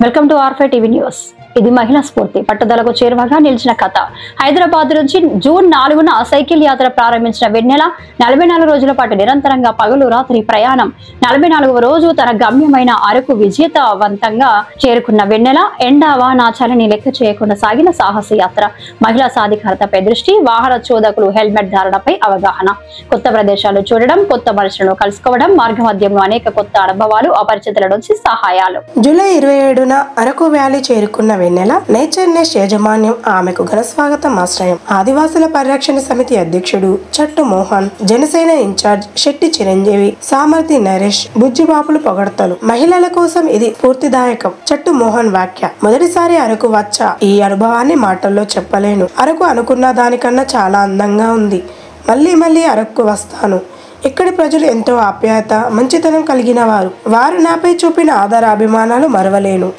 Welcome to ఆర్5 TV news. ఇది మహిళా స్ఫూర్తి పట్టుదలకు చేరువగా నిలిచిన కథ. హైదరాబాద్ నుంచి జూన్ 4న సైకిల్ యాత్ర ప్రారంభించిన వెన్నెల 44 రోజుల పాటు నిరంతరంగా పగలు రాత్రి ప్రయాణం. 44వ రోజు తన గమ్యమైన అరకు విజేతవంతంగా చేరుకున్న వెన్నెల ఎండా వాన చలిని లెక్క చేయకుండా సాగిన సాహస యాత్ర. మహిళా సాధికారతపై దృష్టి, వాహన చోదకులు హెల్మెట్ ధారణపై అవగాహన, కొత్త ప్రదేశాలు చూడడం, కొత్త మనుషులను కలుసుకోవడం, మార్గమధ్యంలో అనేక కొత్త అనుభవాలు, అపరిచితుల నుంచి సహాయాలు. జూలై 27న అరకు వ్యాలీ చేరుకున్న వెన్నెల నేచర్ నెస్ట్ యాజమాన్యం ఆమెకు ఘన స్వాగతం ఆశ్రయం. ఆదివాసుల పరిరక్షణ సమితి అధ్యక్షుడు చట్టు మోహన్, జనసేన ఇన్ఛార్జ్ శెట్టి చిరంజీవి, సామర్థి నరేష్, బుజ్జిబాపులు పొగడతలు. మహిళల కోసం ఇది స్ఫూర్తిదాయకం. చట్టు మోహన్ వ్యాఖ్య: మొదటిసారి అరకు వచ్చా, ఈ అనుభవాన్ని మాటల్లో చెప్పలేను. అరకు అనుకున్న దానికన్నా చాలా అందంగా ఉంది. మళ్ళీ అరకు వస్తాను. ఇక్కడి ప్రజలు ఎంతో ఆప్యాయత, మంచితనం కలిగిన వారు. వారు నాపై చూపిన ఆదర అభిమానాలు మరవలేను.